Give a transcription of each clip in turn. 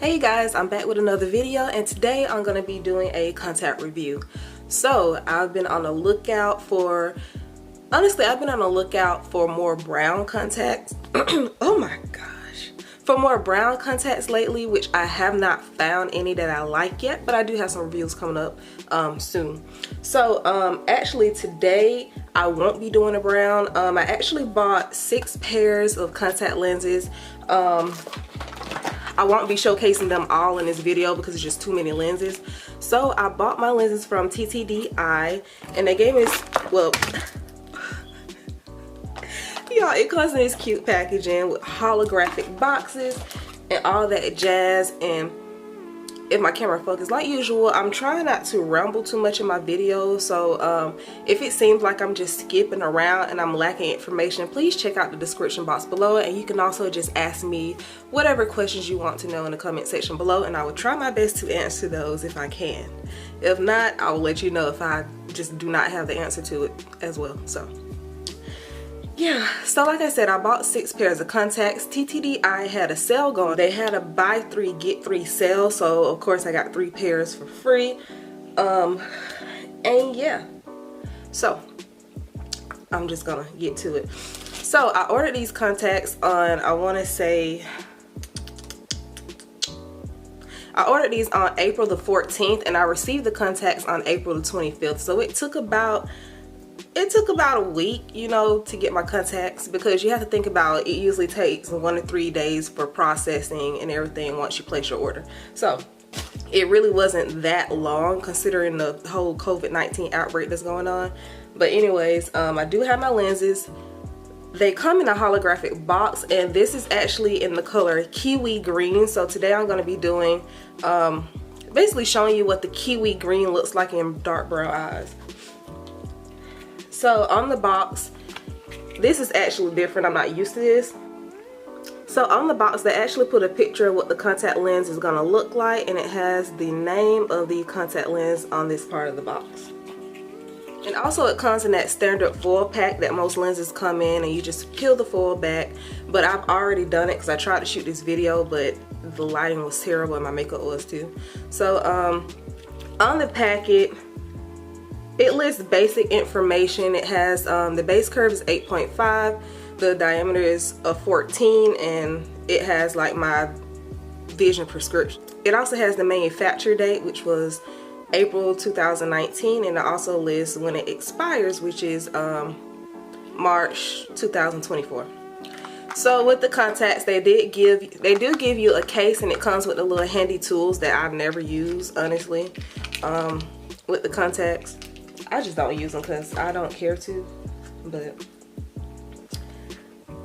Hey guys, I'm back with another video, and today I'm going to be doing a contact review. So I've been on the lookout for, honestly, I've been on the lookout for more brown contacts. Oh my gosh. For more brown contacts lately, which I have not found any that I like yet, but I do have some reviews coming up soon. So actually today I won't be doing a brown. I actually bought 6 pairs of contact lenses. I won't be showcasing them all in this video because it's just too many lenses. So I bought my lenses from TTDeye, and they gave me this, well, y'all, it comes in this cute packaging with holographic boxes and all that jazz. And if my camera focus, like usual, I'm trying not to ramble too much in my video, so if it seems like I'm just skipping around and I'm lacking information, please check out the description box below, and you can also just ask me whatever questions you want to know in the comment section below, and I will try my best to answer those if I can. If not, I will let you know if I just do not have the answer to it as well. So yeah, so like I said, I bought 6 pairs of contacts. TTDeye had a sale going. They had a buy 3 get 3 sale, so of course I got 3 pairs for free. And yeah, so I'm just gonna get to it. So I ordered these contacts on, I ordered these on April the 14th, and I received the contacts on April the 25th. So it took about a week, you know, to get my contacts, because you have to think about it usually takes 1 to 3 days for processing and everything once you place your order. So it really wasn't that long considering the whole COVID-19 outbreak that's going on. But anyways, I do have my lenses. They come in a holographic box, and this is actually in the color Kiwi Green. So today I'm going to be doing basically showing you what the Kiwi Green looks like in dark brown eyes. So on the box, this is actually different. I'm not used to this. So on the box, they actually put a picture of what the contact lens is going to look like, and it has the name of the contact lens on this part of the box. And also it comes in that standard foil pack that most lenses come in, and you just peel the foil back. But I've already done it because I tried to shoot this video, but the lighting was terrible and my makeup was too. So on the packet, it lists basic information. It has the base curve is 8.5, the diameter is 14, and it has like my vision prescription. It also has the manufacture date, which was April 2019, and it also lists when it expires, which is March 2024. So with the contacts, they do give you a case, and it comes with the little handy tools that I've never used, honestly, with the contacts. I just don't use them because I don't care to, but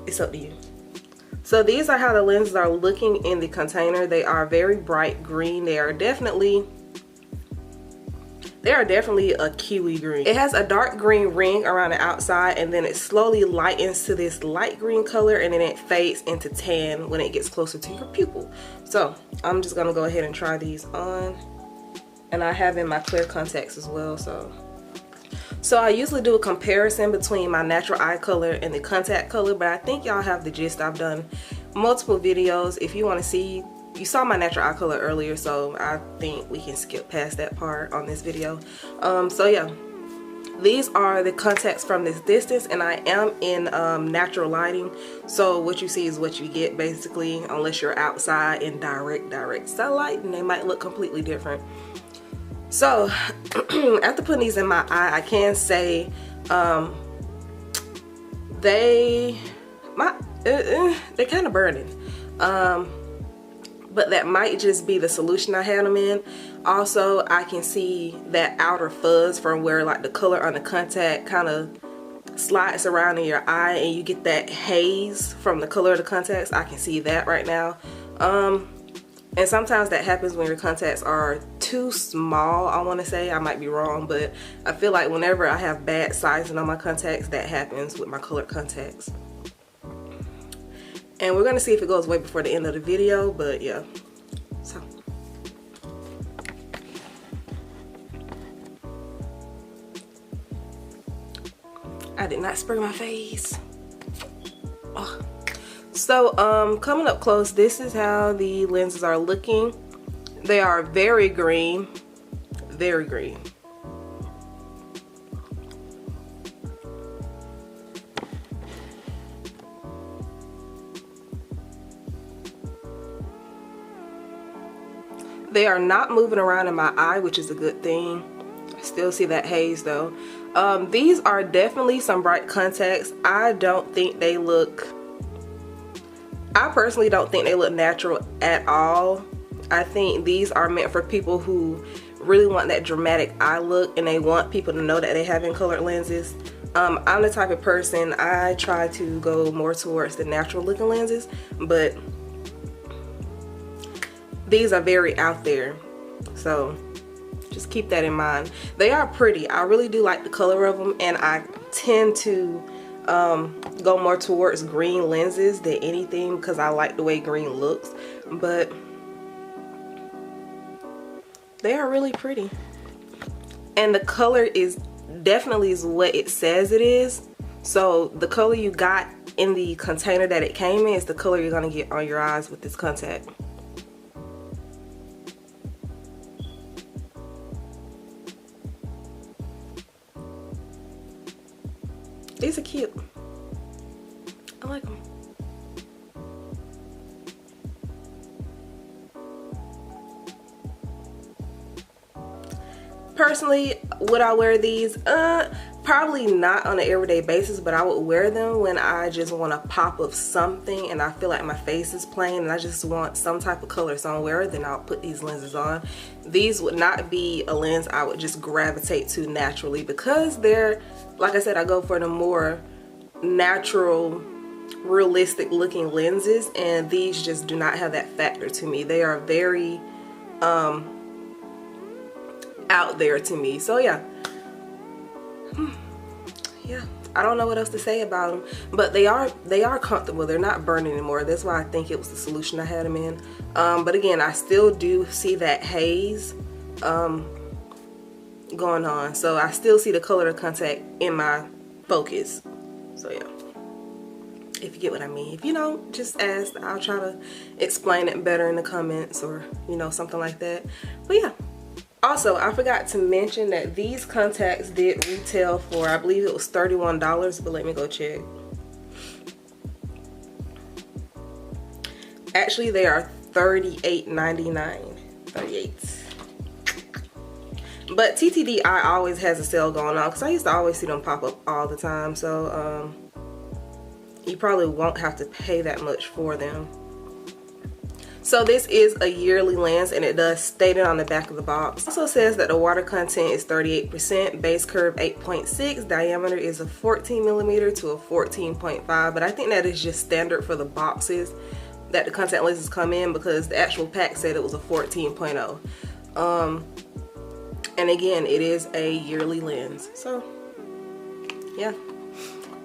it's up to you. So these are how the lenses are looking in the container. They are very bright green. They are definitely a kiwi green. It has a dark green ring around the outside, and then it slowly lightens to this light green color, and then it fades into tan when it gets closer to your pupil. So I'm just gonna go ahead and try these on, and I have in my clear contacts as well. So I usually do a comparison between my natural eye color and the contact color, but I think y'all have the gist. I've done multiple videos. If you want to see, you saw my natural eye color earlier, so I think we can skip past that part on this video. So yeah, these are the contacts from this distance, and I am in natural lighting, so what you see is what you get basically, unless you're outside in direct sunlight, and they might look completely different. So after putting these in my eye, I can say they're kind of burning, but that might just be the solution I had them in. Also, I can see that outer fuzz from where like the color on the contact kind of slides around in your eye, and you get that haze from the color of the contacts. I can see that right now. And sometimes that happens when your contacts are too small, I want to say. I might be wrong, but I feel like whenever I have bad sizing on my contacts, that happens with my colored contacts. And we're going to see if it goes away before the end of the video, but yeah. So I did not spray my face. Oh. So coming up close, this is how the lenses are looking. They are very green, very green. They are not moving around in my eye, which is a good thing. I still see that haze though. These are definitely some bright contacts. I personally don't think they look natural at all. I think these are meant for people who really want that dramatic eye look and they want people to know that they have colored lenses. I'm the type of person, I try to go more towards the natural looking lenses, but these are very out there, so just keep that in mind. They are pretty. I really do like the color of them, and I tend to go more towards green lenses than anything because I like the way green looks, but they are really pretty. And the color is definitely what it says it is. So the color you got in the container that it came in is the color you're gonna get on your eyes with this contact. These are cute. I like them. Personally, would I wear these? Probably not on an everyday basis, but I would wear them when I just want a pop of something and I feel like my face is plain and I just want some type of color somewhere, then I'll put these lenses on. These would not be a lens I would just gravitate to naturally because they're, like I said, I go for the more natural, realistic looking lenses, and these just do not have that factor to me. They are very out there to me. So yeah, I don't know what else to say about them, but they are comfortable. They're not burning anymore. That's why I think it was the solution I had them in. But again, I still do see that haze going on, so I still see the color of contact in my focus. So yeah, if you get what I mean. If you don't, just ask. I'll try to explain it better in the comments or something like that. But yeah. Also, I forgot to mention that these contacts did retail for, I believe it was $31, but let me go check. Actually, they are $38.99. $38. But TTDeye always has a sale going on because I used to always see them pop up all the time. So you probably won't have to pay that much for them. So this is a yearly lens, and it does state it on the back of the box. It also says that the water content is 38%, base curve 8.6, diameter is a 14mm to a 14.5, but I think that is just standard for the boxes that the contact lenses come in because the actual pack said it was a 14.0. And again, it is a yearly lens. So yeah.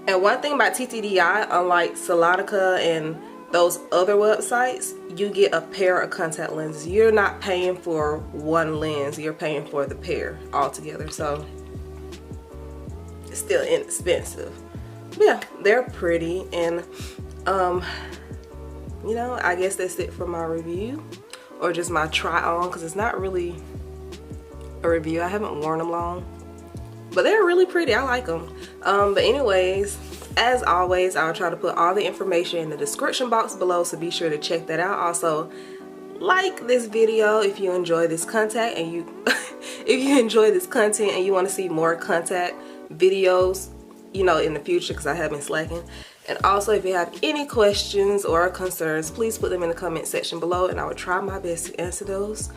And one thing about TTDeye, unlike Solotica and those other websites, you get a pair of contact lenses. You're not paying for one lens, you're paying for the pair altogether. So it's still inexpensive. But yeah, they're pretty, and I guess that's it for my review, or just my try on, because it's not really a review. I haven't worn them long, but they're really pretty. I like them. But anyways, as always, I'll try to put all the information in the description box below, so be sure to check that out. Also, like this video if you enjoy this contact, and if you enjoy this content and you want to see more contact videos, in the future, because I have been slacking. And also, if you have any questions or concerns, please put them in the comment section below, and I will try my best to answer those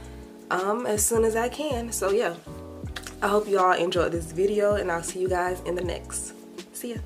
as soon as I can. So yeah, I hope you all enjoyed this video, and I'll see you guys in the next. See ya.